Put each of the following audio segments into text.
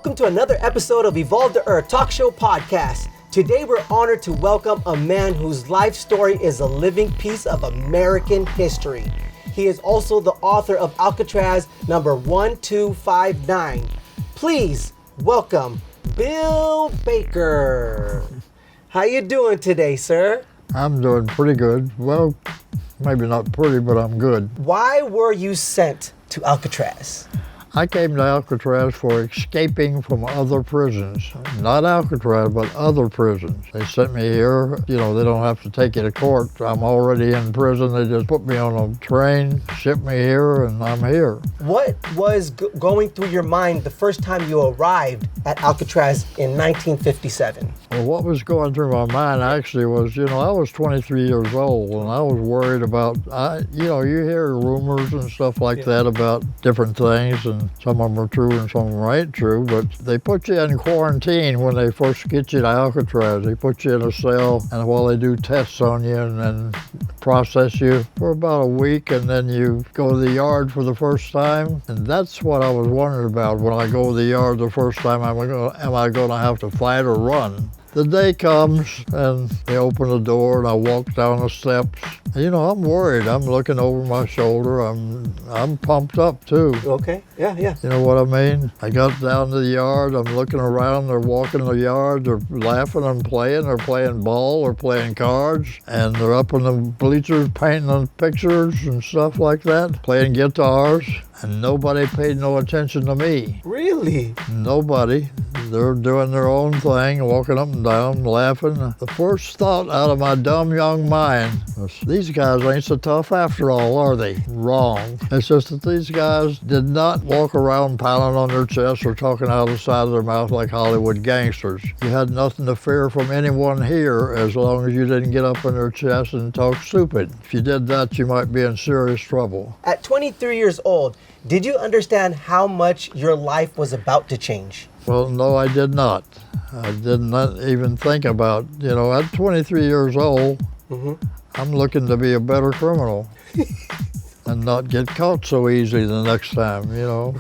Welcome to another episode of Evolve the Earth Talk Show Podcast. Today we're honored to welcome a man whose life story is a living piece of American history. He is also the author of Alcatraz number 1259. Please welcome Bill Baker. How you doing today, sir? I'm doing pretty good. Well, maybe not pretty, but I'm good. Why were you sent to Alcatraz? I came to Alcatraz for escaping from other prisons. Not Alcatraz, but other prisons. They sent me here. You know, they don't have to take you to court. I'm already in prison. They just put me on a train, shipped me here, and I'm here. What was going through your mind the first time you arrived at Alcatraz in 1957? Well, what was going through my mind actually was, I was 23 years old, and I was worried about, you hear rumors and stuff like that about different things, and some of them are true and some of them ain't true, but they put you in quarantine when they first get you to Alcatraz. They put you in a cell, and while they do tests on you and then process you for about a week, and then you go to the yard for the first time. And that's what I was wondering about when I go to the yard the first time. Am I going to have to fight or run? The day comes and they open the door and I walk down the steps. I'm worried. I'm looking over my shoulder. I'm pumped up too. Okay, yeah. You know what I mean? I got down to the yard. I'm looking around. They're walking the yard. They're laughing and playing. They're playing ball or playing cards. And they're up in the bleachers painting on pictures and stuff like that, playing guitars. And nobody paid no attention to me. Really? Nobody. They're doing their own thing, walking up and down, laughing. The first thought out of my dumb young mind was, these guys ain't so tough after all, are they? Wrong. It's just that these guys did not walk around pounding on their chests or talking out of the side of their mouth like Hollywood gangsters. You had nothing to fear from anyone here as long as you didn't get up in their chest and talk stupid. If you did that, you might be in serious trouble. At 23 years old, did you understand how much your life was about to change? Well, no, I did not. I did not even think about, at 23 years old, I'm looking to be a better criminal and not get caught so easily the next time,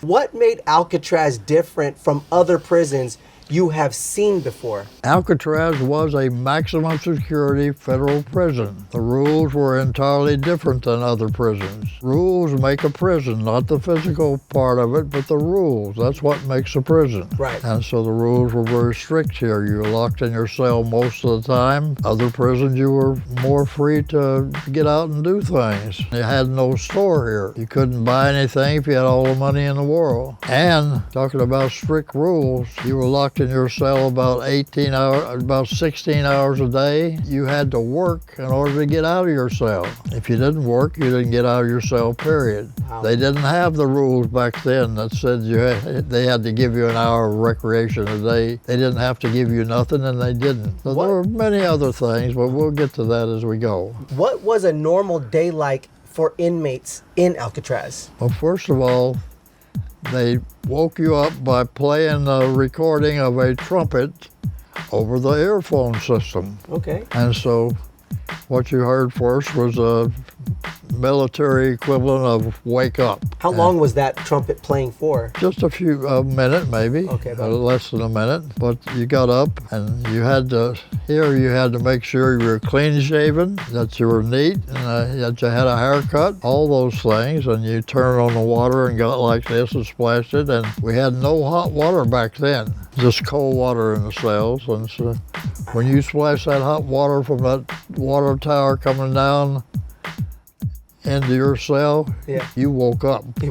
What made Alcatraz different from other prisons you have seen before? Alcatraz was a maximum security federal prison. The rules were entirely different than other prisons. Rules make a prison, not the physical part of it, but the rules. That's what makes a prison. Right. And so the rules were very strict here. You were locked in your cell most of the time. Other prisons, you were more free to get out and do things. You had no store here. You couldn't buy anything if you had all the money in the world. And talking about strict rules, you were locked in your cell about 16 hours a day. You had to work in order to get out of your cell. If you didn't work, you didn't get out of your cell, period. Wow. They didn't have the rules back then that said they had to give you an hour of recreation a day. They didn't have to give you nothing, and they didn't. So there were many other things, but we'll get to that as we go. What was a normal day like for inmates in Alcatraz? Well, first of all, they woke you up by playing a recording of a trumpet over the earphone system. Okay. And so what you heard first was a military equivalent of wake up. How long was that trumpet playing for? Just a minute maybe. Okay. Less than a minute. But you got up and you had to make sure you were clean shaven, that you were neat, and that you had a haircut, all those things. And you turned on the water and got like this and splashed it. And we had no hot water back then, just cold water in the cells. And so when you splashed that hot water from that water tower coming down into your cell, you woke up. Yeah.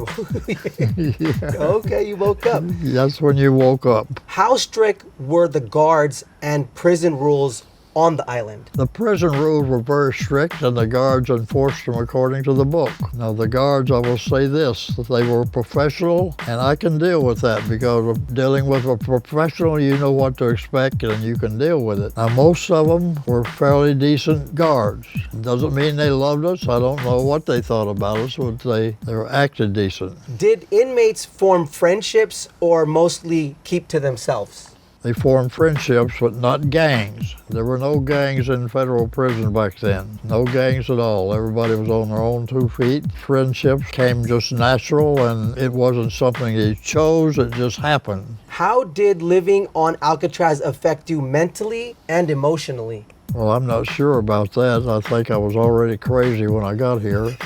Okay, you woke up. That's when you woke up. How strict were the guards and prison rules on the island? The prison rules were very strict, and the guards enforced them according to the book. Now, the guards, I will say this, that they were professional, and I can deal with that because of dealing with a professional, you know what to expect, and you can deal with it. Now, most of them were fairly decent guards. Doesn't mean they loved us. I don't know what they thought about us, but they were acted decent. Did inmates form friendships or mostly keep to themselves? They formed friendships, but not gangs. There were no gangs in federal prison back then. No gangs at all. Everybody was on their own 2 feet. Friendships came just natural, and it wasn't something they chose, it just happened. How did living on Alcatraz affect you mentally and emotionally? Well, I'm not sure about that. I think I was already crazy when I got here.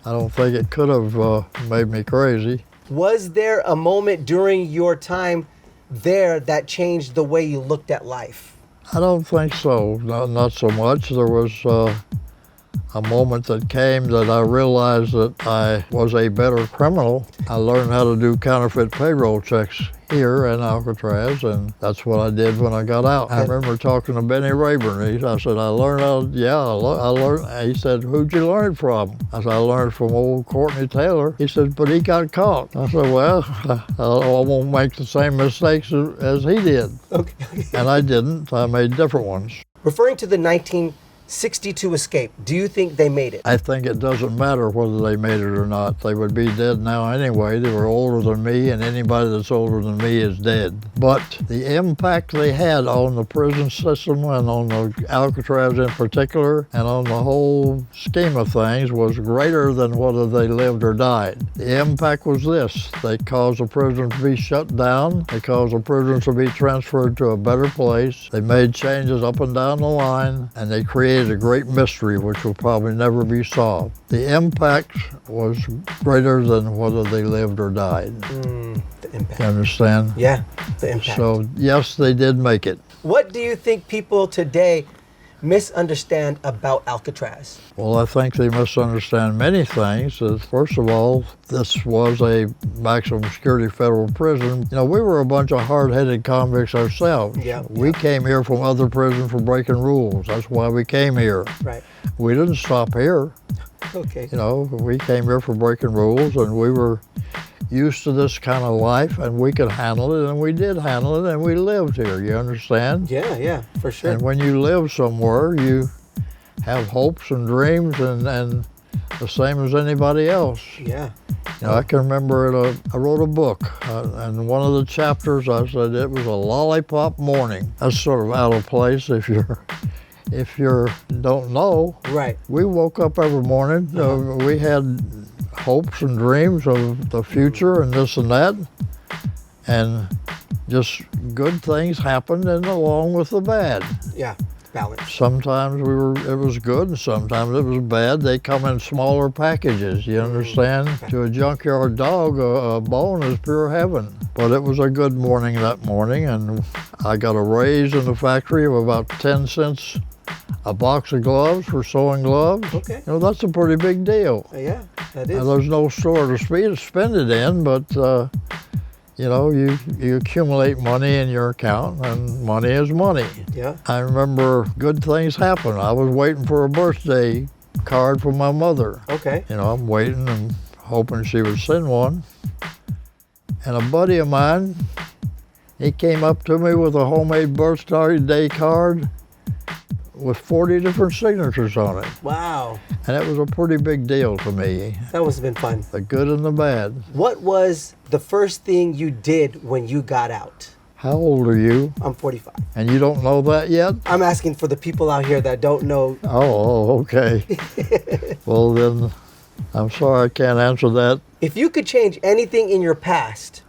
I don't think it could have made me crazy. Was there a moment during your time there that changed the way you looked at life? I don't think so. Not so much. There was a moment that came that I realized that I was a better criminal. I learned how to do counterfeit payroll checks here in Alcatraz, and that's what I did when I got out. I remember talking to Benny Rayburn. I said, I learned how, I learned. He said, who'd you learn from? I said, I learned from old Courtney Taylor. He said, but he got caught. I said, well, I won't make the same mistakes as he did. Okay. And I didn't. I made different ones. Referring to the 1962 escape, do you think they made it? I think it doesn't matter whether they made it or not. They would be dead now anyway. They were older than me, and anybody that's older than me is dead. But the impact they had on the prison system and on the Alcatraz in particular and on the whole scheme of things was greater than whether they lived or died. The impact was this. They caused the prison to be shut down. They caused the prisons to be transferred to a better place. They made changes up and down the line, and they created a great mystery which will probably never be solved. The impact was greater than whether they lived or died. The impact. You understand? Yeah, the impact. So, yes, they did make it. What do you think people today misunderstand about Alcatraz? Well, I think they misunderstand many things. First of all, this was a maximum security federal prison. You know, we were a bunch of hard-headed convicts ourselves. We came here from other prisons for breaking rules. That's why we came here. Right. We didn't stop here. Okay. You know, we came here for breaking rules, and we were used to this kind of life, and we could handle it, and we did handle it, and we lived here, you understand? Yeah, for sure. And when you live somewhere, you have hopes and dreams, and the same as anybody else. Yeah. You know, I can remember I wrote a book, and one of the chapters I said it was a lollipop morning. That's sort of out of place if you don't know. Right. We woke up every morning. We had hopes and dreams of the future and this and that, and just good things happened, and along with the bad. Yeah, balance. Sometimes it was good, and sometimes it was bad. They come in smaller packages, you understand? To a junkyard dog, a bone is pure heaven. But it was a good morning that morning, and I got a raise in the factory of about 10 cents a box of gloves for sewing gloves. Okay. You know, that's a pretty big deal. Yeah, that is. Now, there's no store to spend it in, but you know, you accumulate money in your account, and money is money. Yeah. I remember good things happen. I was waiting for a birthday card from my mother. Okay. You know, I'm waiting and hoping she would send one. And a buddy of mine, he came up to me with a homemade birthday card with 40 different signatures on it. Wow. And it was a pretty big deal to me. That must have been fun. The good and the bad. What was the first thing you did when you got out? How old are you? I'm 45. And you don't know that yet? I'm asking for the people out here that don't know. Oh, okay. Well, then, I'm sorry I can't answer that. If you could change anything in your past,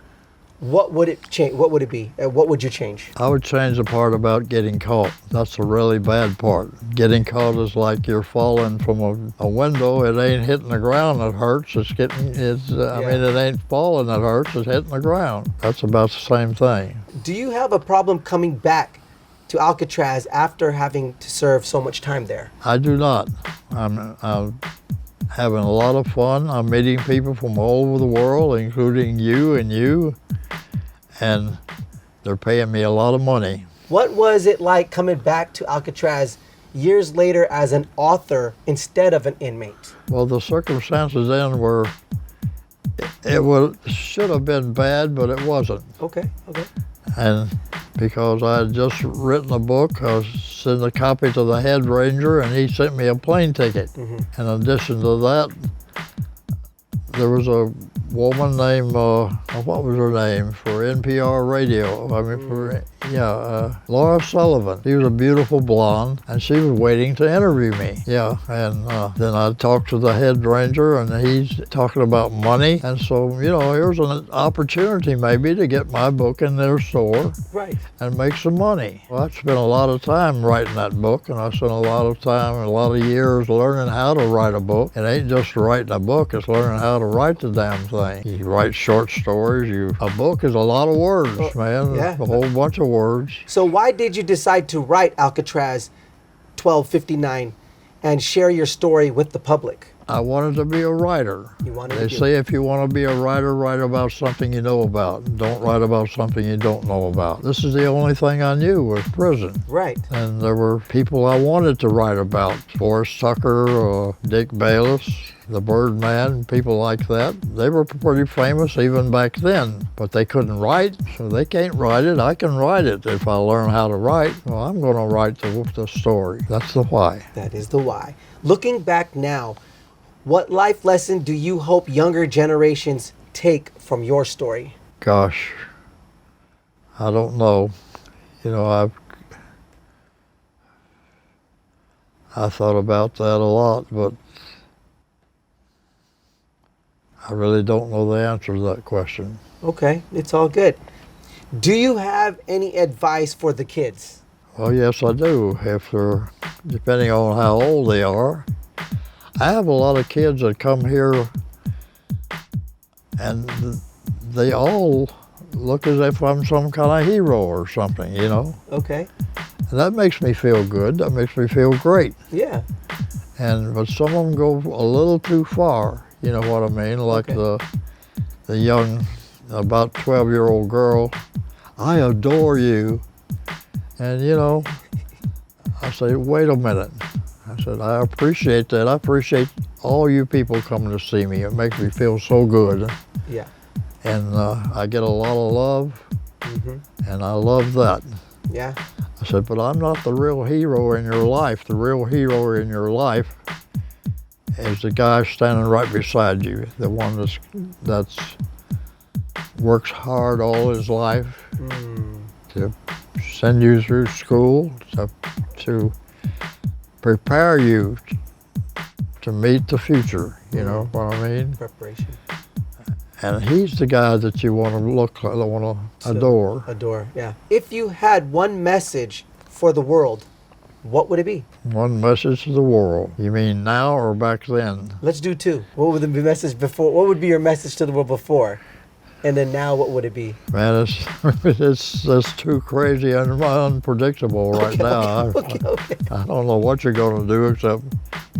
what would it change? What would it be? What would you change? I would change the part about getting caught. That's the really bad part. Getting caught is like you're falling from a window. It ain't hitting the ground that hurts. I mean, it ain't falling that hurts. It's hitting the ground. That's about the same thing. Do you have a problem coming back to Alcatraz after having to serve so much time there? I do not. I'm having a lot of fun. I'm meeting people from all over the world, including you, and they're paying me a lot of money. What was it like coming back to Alcatraz years later as an author instead of an inmate? Well, the circumstances then were, should have been bad, but it wasn't. Okay. And because I had just written a book, I sent a copy to the head ranger, and he sent me a plane ticket. In addition to that, there was a woman named, what was her name, for NPR radio, Laura Sullivan. She was a beautiful blonde, and she was waiting to interview me. Yeah, and then I talked to the head ranger, and he's talking about money, and so, here's an opportunity maybe to get my book in their store. Right. And make some money. Well, I spent a lot of time writing that book, and I spent a lot of time, a lot of years learning how to write a book. It ain't just writing a book, it's learning how to write the damn thing. You write short stories, a book is a lot of words, man, yeah. A whole bunch of words. So why did you decide to write Alcatraz 1259 and share your story with the public? I wanted to be a writer. They say if you want to be a writer, write about something you know about. Don't write about something you don't know about. This is the only thing I knew was prison. Right. And there were people I wanted to write about. Forrest Tucker, Dick Bayless, the Birdman, people like that. They were pretty famous even back then, but they couldn't write, so they can't write it. I can write it if I learn how to write. Well, I'm going to write the story. That's the why. That is the why. Looking back now, what life lesson do you hope younger generations take from your story? Gosh, I don't know. I thought about that a lot, but I really don't know the answer to that question. Okay, it's all good. Do you have any advice for the kids? Well, yes, I do. Depending on how old they are. I have a lot of kids that come here and they all look as if I'm some kind of hero or something, Okay. And that makes me feel good. That makes me feel great. Yeah. But some of them go a little too far, you know what I mean? Like the young, about 12-year-old girl, I adore you. And, I say, wait a minute. I said, I appreciate that. I appreciate all you people coming to see me. It makes me feel so good. Yeah. And I get a lot of love, and I love that. Yeah. I said, but I'm not the real hero in your life. The real hero in your life is the guy standing right beside you, the one that's works hard all his life to send you through school, to prepare you to meet the future, you know what I mean? Preparation. And he's the guy that you want to adore. Adore, yeah. If you had one message for the world, what would it be? One message to the world. You mean now or back then? Let's do two. What would the message before? What would be your message to the world before? And then now, what would it be? Man, it's too crazy and unpredictable right now. Okay. I don't know what you're going to do except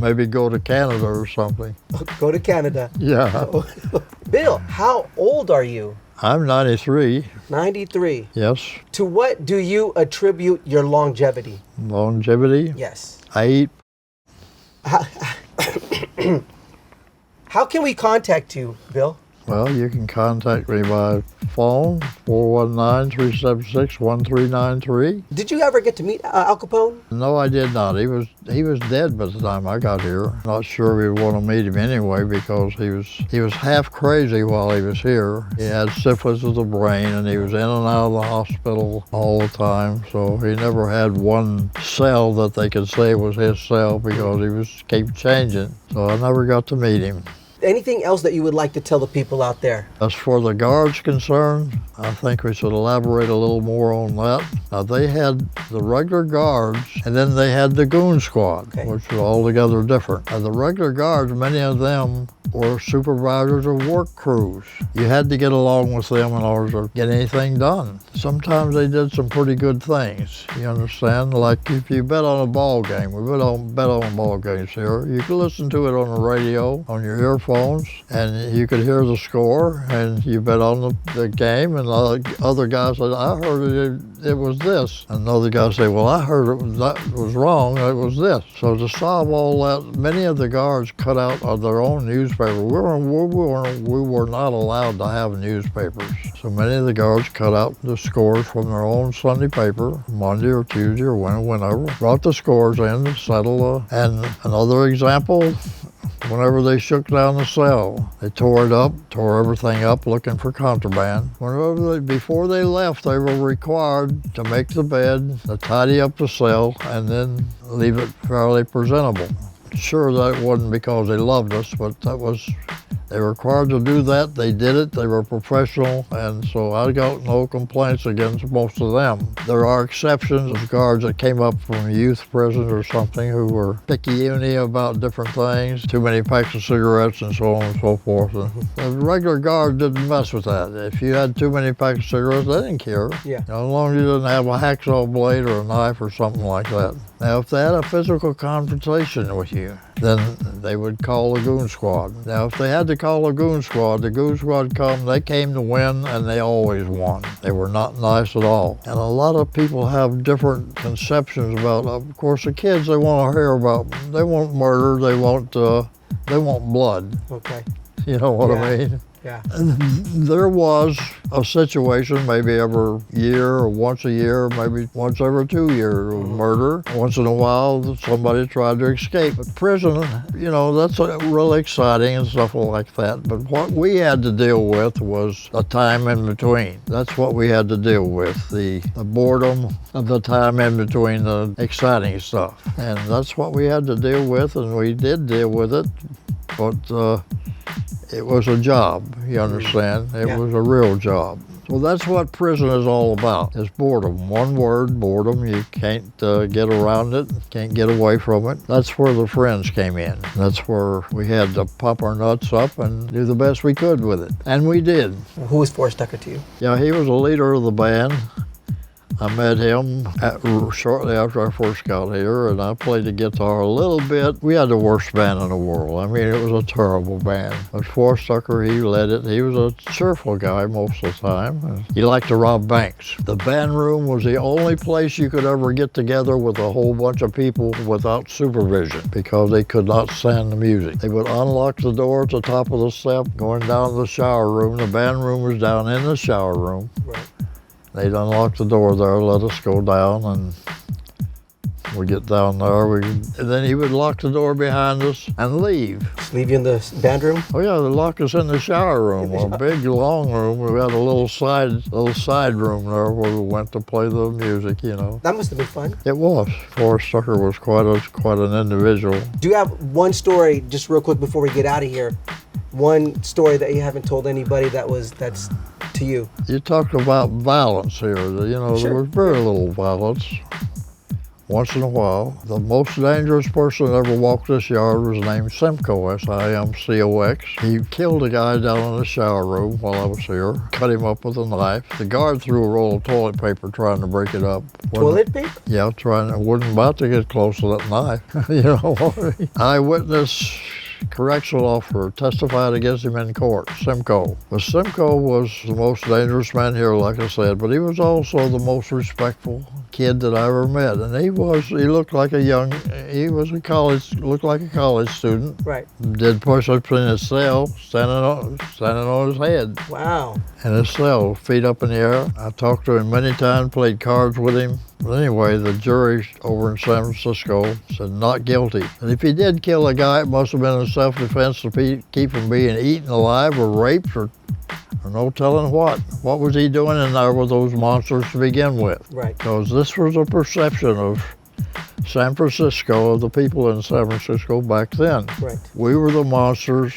maybe go to Canada or something. Go to Canada. Yeah. Bill, how old are you? I'm 93. 93. Yes. To what do you attribute your longevity? Longevity? Yes. I eat. How can we contact you, Bill? Well, you can contact me by phone, 419-376-1393. Did you ever get to meet Al Capone? No, I did not. He was dead by the time I got here. Not sure we'd want to meet him anyway because he was half crazy while he was here. He had syphilis of the brain and he was in and out of the hospital all the time. So he never had one cell that they could say was his cell because he kept changing. So I never got to meet him. Anything else that you would like to tell the people out there? As for the guards concerned, I think we should elaborate a little more on that. Now, they had the regular guards, and then they had the goon squad, which was altogether different. And the regular guards, many of them were supervisors of work crews. You had to get along with them in order to get anything done. Sometimes they did some pretty good things, you understand? Like if you bet on a ball game, we bet on ball games here, you could listen to it on the radio, on your earphones, and you could hear the score, and you bet on the game, and the other guy said, I heard it was this. And another guy said, well, I heard that was wrong, it was this. So to solve all that, many of the guards cut out of their own newspaper. We were not allowed to have newspapers. So many of the guards cut out the scores from their own Sunday paper, Monday or Tuesday or whenever, brought the scores in to settle. And another example, whenever they shook down the cell, they tore it up, tore everything up looking for contraband. Before they left, they were required to make the bed, to tidy up the cell, and then leave it fairly presentable. Sure, that wasn't because they loved us, but they were required to do that. They did it. They were professional, and so I got no complaints against most of them. There are exceptions of guards that came up from youth prison or something who were picky-uni about different things, too many packs of cigarettes and so on and so forth. And the regular guard didn't mess with that. If you had too many packs of cigarettes, they didn't care. Yeah. As long as you didn't have a hacksaw blade or a knife or something like that. Now, if they had a physical confrontation with you, then they would call the goon squad. Now, if they had to call a goon squad, the goon squad come, they came to win, and they always won. They were not nice at all. And a lot of people have different conceptions about, of course, the kids, they want to hear about, they want murder, they want blood. Okay. You know what I mean? Yeah. There was a situation maybe every year or once a year, maybe once every 2 years, murder. Once in a while, somebody tried to escape. But prison, you know, that's really exciting and stuff like that. But what we had to deal with was the time in between. That's what we had to deal with, the boredom of the time in between the exciting stuff. And that's what we had to deal with, and we did deal with it. But it was a job, you understand? It was a real job. So that's what prison is all about, is boredom. One word, boredom. You can't get around it, can't get away from it. That's where the friends came in. That's where we had to pop our nuts up and do the best we could with it. And we did. Who was Forrest Tucker to you? Yeah, he was a leader of the band. I met him shortly after I first got here, and I played the guitar a little bit. We had the worst band in the world. I mean, it was a terrible band. But Forrest Tucker, he led it. He was a cheerful guy most of the time. He liked to rob banks. The band room was the only place you could ever get together with a whole bunch of people without supervision, because they could not stand the music. They would unlock the door at the top of the step, going down to the shower room. The band room was down in the shower room. Right. They'd unlock the door there, let us go down, and we'd get down there. And then he would lock the door behind us and leave. Just leave you in the band room? Oh yeah, they'd lock us in the shower room, a big long room. We had a little side room there where we went to play the music, you know. That must have been fun. It was. Forrest Tucker was quite an individual. Do you have one story, just real quick before we get out of here, one story that you haven't told anybody that's to you? You talked about violence here. You know, Sure. There was very little violence. Once in a while. The most dangerous person that ever walked this yard was named Simcoe, S-I-M-C-O-X. He killed a guy down in the shower room while I was here, cut him up with a knife. The guard threw a roll of toilet paper trying to break it up. Toilet paper? Yeah, wasn't about to get close to that knife. You know, eyewitness correctional officer testified against him in court, Simcoe. But Simcoe was the most dangerous man here, like I said, but he was also the most respectful kid that I ever met. And he looked like looked like a college student. Right. Did push-ups in his cell, standing on his head. Wow. In his cell, feet up in the air. I talked to him many times, played cards with him. But anyway, the jury over in San Francisco said not guilty. And if he did kill a guy, it must have been in self-defense to keep from being eaten alive or raped or no telling what. What was he doing in there with those monsters to begin with? Right. Because this was a perception of San Francisco, of the people in San Francisco back then. Right. We were the monsters.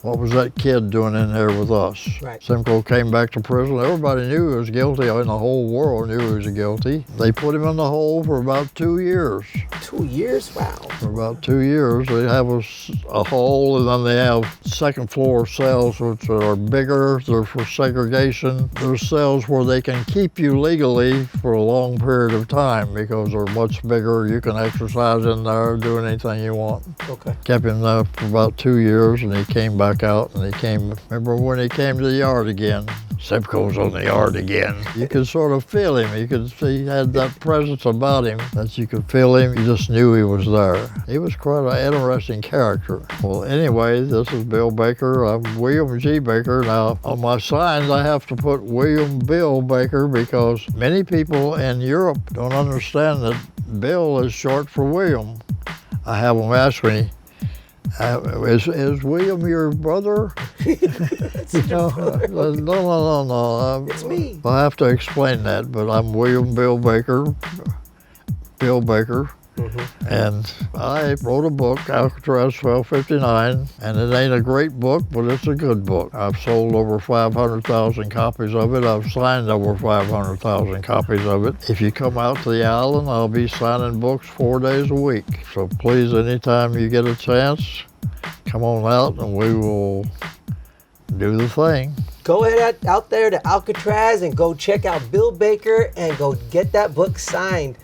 What was that kid doing in there with us? Right. Simcoe came back to prison. Everybody knew he was guilty, and the whole world knew he was guilty. They put him in the hole for about 2 years. 2 years? Wow. For about 2 years. They have a hole, and then they have second floor cells, which are bigger. They're for segregation. They're cells where they can keep you legally for a long period of time because they're much bigger. You can exercise in there, do anything you want. Okay. Kept him there for about 2 years, and he came back out, and remember when he came to the yard again? Simcoe's on the yard again. You could sort of feel him. You could see he had that presence about him that you could feel him. You just knew he was there. He was quite an interesting character. Well, anyway, this is Bill Baker. I'm William G. Baker. Now, on my signs, I have to put William Bill Baker because many people in Europe don't understand that Bill is short for William. I have them ask me, Is William your brother? No. It's me. I'll have to explain that, but I'm William Bill Baker. And I wrote a book, Alcatraz 1259, and it ain't a great book, but it's a good book. I've sold over 500,000 copies of it. I've signed over 500,000 copies of it. If you come out to the island, I'll be signing books 4 days a week. So please, anytime you get a chance, come on out and we will do the thing. Go ahead out there to Alcatraz and go check out Bill Baker and go get that book signed.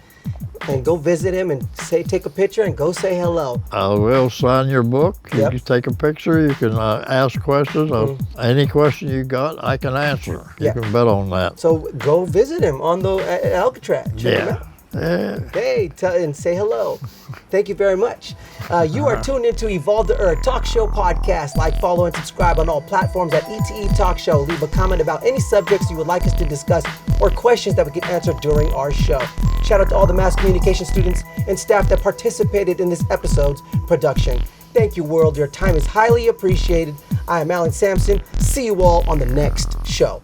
And go visit him and take a picture and go say hello. I will sign your book. You Yep. can take a picture. You can ask questions. Any question you got, I can answer. You can bet on that. So go visit him on the at Alcatraz. Check him out. Yeah. Hey, and say hello. Thank you very much. You are tuned into Evolve the Earth Talk Show podcast. Like, follow, and subscribe on all platforms at ETE Talk Show. Leave a comment about any subjects you would like us to discuss or questions that we can answer during our show. Shout out to all the mass communication students and staff that participated in this episode's production. Thank you, world. Your time is highly appreciated. I am Allan Samson. See you all on the next show.